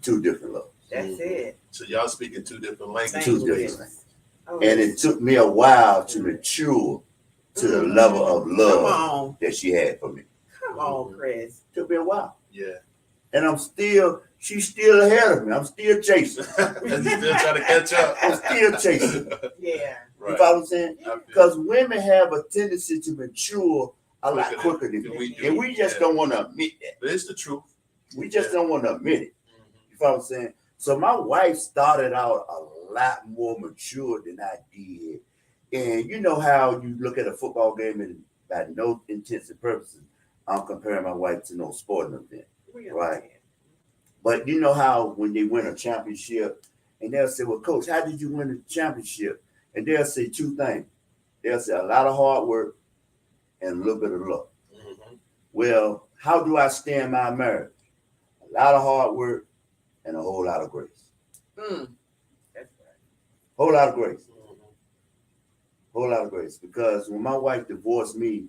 Two different loves. That's it. So y'all speaking two different languages. Two different things. Oh, And it took me a while to mature to the level of come love on. that she had for me. Come on, Chris. Took me a while. Yeah. And she's still ahead of me. I'm still chasing. And still trying to catch up. I'm still chasing. Yeah. You follow what I'm saying? I feel Because women have a tendency to mature a lot Quicker quicker than than we me. do. And we just Yeah. don't want to admit that. But it's the truth. We just don't want to admit it. Mhm. You follow what I'm saying? So my wife started out a lot more mature than I did. And you know how you look at a football game and by no intents and purposes, I'm comparing my wife to no sporting event. We Right. understand. But you know how when they win a championship, and they'll say, well, coach, how did you win the championship? And they'll say two things. They'll say a lot of hard work and a little bit of luck. Mhm. Well, how do I stay in my marriage? A lot of hard work and a whole lot of grace. Mm. That's right. Whole lot of grace. Mhm. Whole lot of grace. Because when my wife divorced me,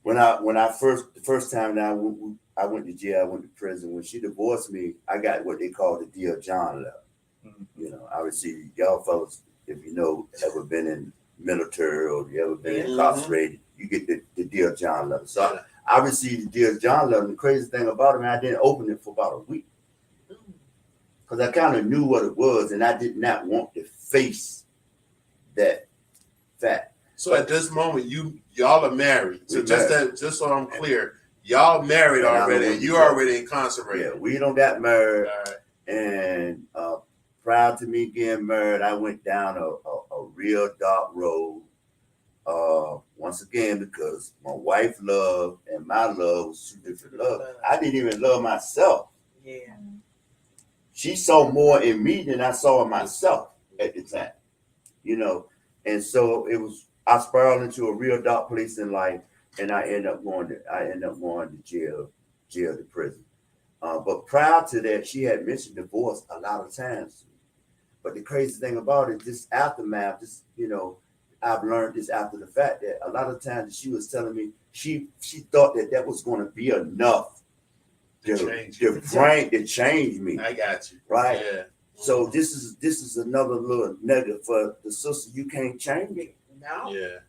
the first time that I went to jail, I went to prison. When she divorced me, I got what they call the Dear John letter. You know, I received, y'all fellas, if you know, ever been in military or you ever been Mhm. incarcerated, you get the Dear John letter. So Yeah. I received the Dear John letter. And the crazy thing about it, man, I didn't open it for about a week because I kind of knew what it was, and I did not want to face that fact. So at this moment, y'all are married. So We just so I'm clear, y'all married And I already, know and you what- already Yeah, incarcerated. we don't got married, All right. and prior to me getting married, I went down a real dark road. Once again, because my wife love and my love was two different love. I didn't even love myself. Yeah. She saw more in me than I saw in myself at the time, you know. And so I spiraled into a real dark place in life, and I ended up going to jail to prison. But prior to that, she had mentioned divorce a lot of times. But the crazy thing about it, this aftermath, I've learned this after the fact that a lot of times she was telling me she thought that was going to be enough to change me. I got you. Right. Yeah. So this is another little nugget for the sister. You can't change me. No. Yeah.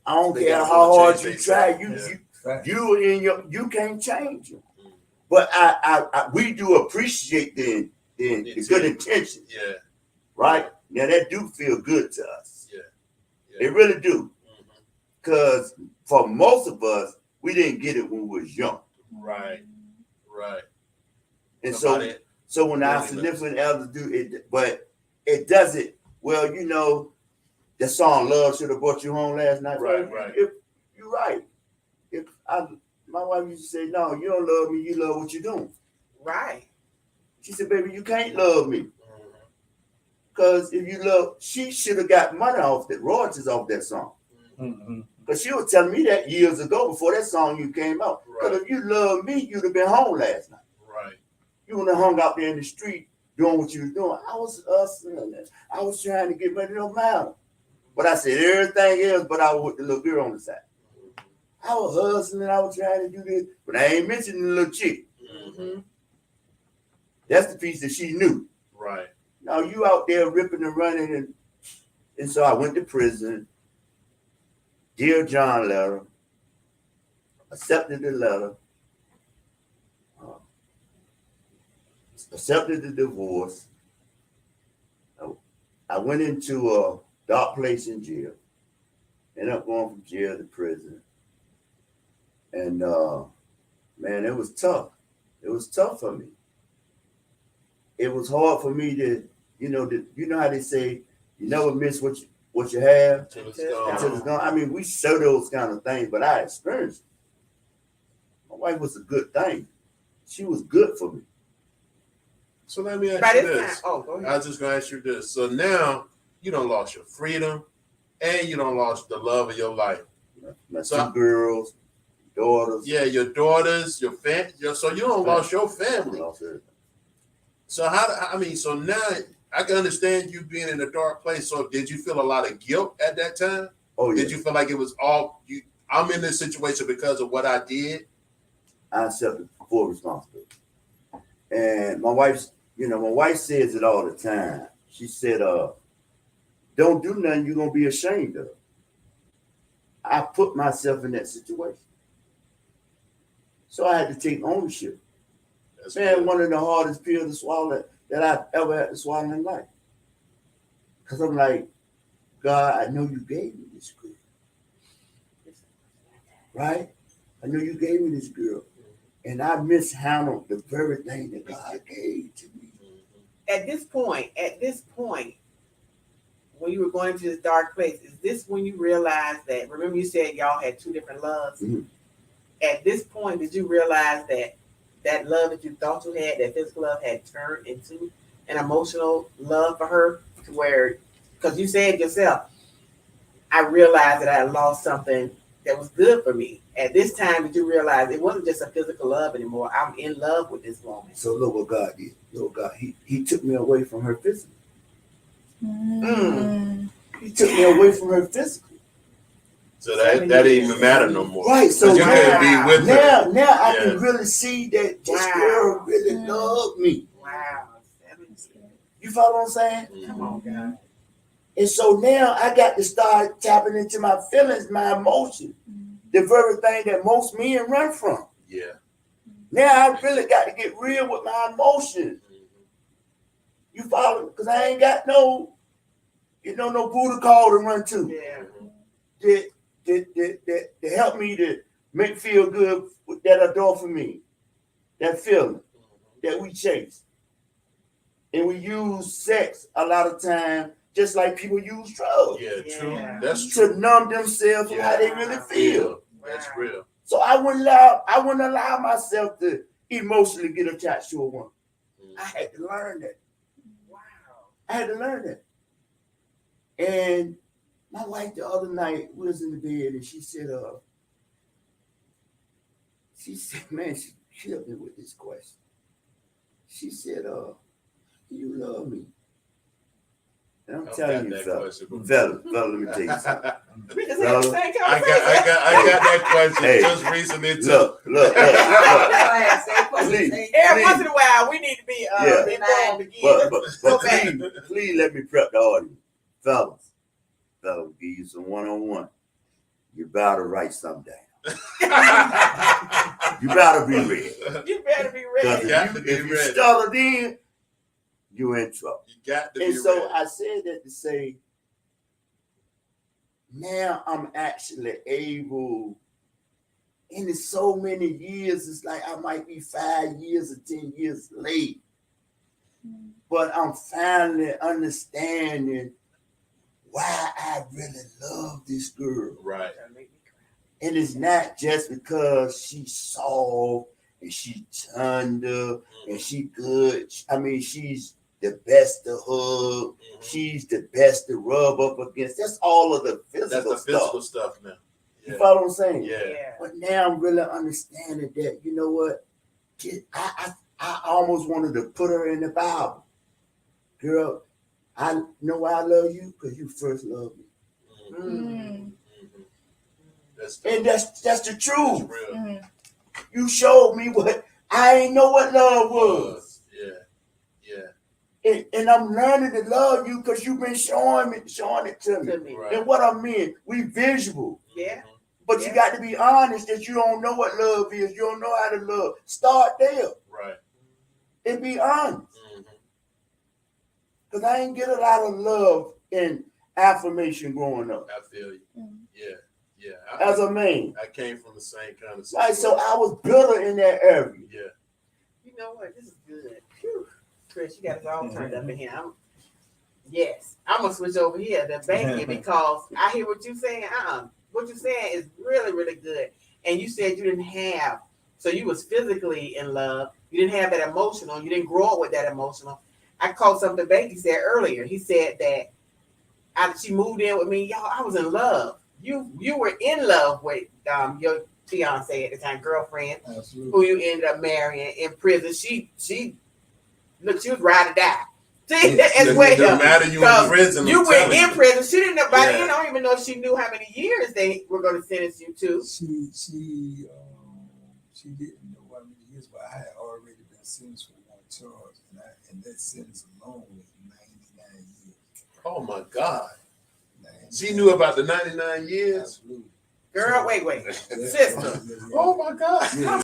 I don't They care gotta how hard change you themselves. try. Yeah. You can't change them. But we do appreciate the good intention, Yeah. right? Now that do feel good to us. Yeah. They really do. Mhm. Because for most of us, we didn't get it when we was young. Right. Right. And Somebody- so when our significant elders do it, but it doesn't, well, you know, the song Love Should Have Brought You Home Last Night. Right, right. You're right. My wife used to say, no, you don't love me, you love what you're doing. Right. She said, baby, you can't love me. Mhm. Because if you love, she should have got money off that, royalties off that song. Because she was telling me that years ago before that song you came out. Because Right. if you love me, you'd have been home last night. Right. You would have hung out there in the street doing what you was doing. I was hustling. I was trying to get money, it don't matter. But I said everything else, but I was with the little girl on the side. I was hustling, I was trying to do this, but I ain't mentioning the little chick. Mm-hmm. That's the piece that she knew. Right. Now you out there ripping and running, and so I went to prison. Dear John letter, accepted the letter, accepted the divorce. I went into a dark place in jail. Ended up going from jail to prison. And man, it was tough. It was tough for me. It was hard for me to, you know how they say, you never miss what you have Until it's Until it's until it's gone. gone. I mean, we show those kind of things, but I experienced it. My wife was a good thing. She was good for me. So let me ask By you this this. time, go ahead. I was just gonna ask you this. So now you don't lost your freedom, and you don't lost the love of your life. My So- two girls, daughters. Yeah, your daughters, your family. So you don't lost your family. Lost everything. So so now I can understand you being in a dark place. So did you feel a lot of guilt at that time? Oh yeah. Did you feel like it was all you? I'm in this situation because of what I did. I accepted full responsibility. And my wife, my wife says it all the time. She said, don't do nothing you're gonna be ashamed of. I put myself in that situation. So I had to take ownership. That's Man, good. one of the hardest pills to swallow that I've ever had to swallow in life. Because I'm like, God, I know you gave me this girl. Right? I know you gave me this girl. And I mishandled the very thing that God gave to me. At this point, when you were going into this dark place, is this when you realized that? Remember, you said y'all had two different loves. Mm-hmm. At this point, did you realize that love that you thought you had, that physical love, had turned into an emotional love for her, to where, because you said yourself, I realized that I lost something that was good for me. At this time, did you realize it wasn't just a physical love anymore? I'm in love with this woman. So look what God did. Look what God, he took me away from her physically. He took me away from her physically. So that didn't even matter no more. Right. So you couldn't be with her. Now I can really see that this girl really loved me. Wow. You follow what I'm saying? Come on, God. And so now I got to start tapping into my feelings, my emotions, the very thing that most men run from. Yeah. Now I really got to get real with my emotions. You follow? Because I ain't got no booty call to run to. Yeah. That help me to make feel good, that adore for me, that feeling that we chase. And we use sex a lot of time just like people use drugs. Yeah, true. That's true. To numb themselves from how they really feel. That's real. So I wouldn't allow myself to emotionally get attached to a woman. I had to learn that. Wow. I had to learn that. And my wife the other night was in the bed and she said, man, she helped me with this question. She said, do you love me? And I'm telling you, fella, let me tell you something. We just had the same conversation. I got that question just recently too. Look. Every once in a while, we need to be involved again. But please let me prep the audience. Fellas, give you some one-on-one. You better write something down. You better be ready. You better be ready. If you stutter in, you're in trouble. You got to be ready. And so ready. I said that to say, now I'm actually able, and in so many years, it's like I might be 5 years or 10 years late. But I'm finally understanding why I really love this girl. Right. And it's not just because she's soft and she tender and she good. I mean, she's the best to hug. She's the best to rub up against. That's all of the physical stuff. That's the physical stuff now. Yeah. You follow what I'm saying? Yeah. But now I'm really understanding that, you know what? I almost wanted to put her in the Bible. Girl, I know why I love you because you first loved me. And that's the truth. That's you showed me what I ain't know what love was. And I'm learning to love you because you've been showing it to me. Right. And what I mean, we visual. Yeah. But you got to be honest that you don't know what love is. You don't know how to love. Start there. Right. And be honest. Because I ain't get a lot of love and affirmation growing up. I feel you. Yeah. As a man. I came from the same kind of situation. Right, so I was bitter in that area. Yeah. You know what? This is good. Whew. Chris, you got us all turned up in here. I'm gonna switch over here to Banky because I hear what you're saying. What you're saying is really, really good. And you said you didn't have, so you was physically in love. You didn't have that emotional. You didn't grow up with that emotional. I caught something Banky said earlier. He said that she moved in with me. Y'all, I was in love. You were in love with your fiance at the time, girlfriend, who you ended up marrying in prison. She was ride or die. See, Yeah. as It well. doesn't matter. You in 'Cause prison. you I'm went telling in you. prison. She didn't know by Yeah. then. I don't even know if she knew how many years they were going to sentence you to. She didn't know how many years, but I had already been sentenced for one charge, and that sentence alone was 99 years. Oh my God. 99. She knew about the 99 years. Absolutely. Girl, wait. Yeah, Sister. yeah. Oh my God. Yeah.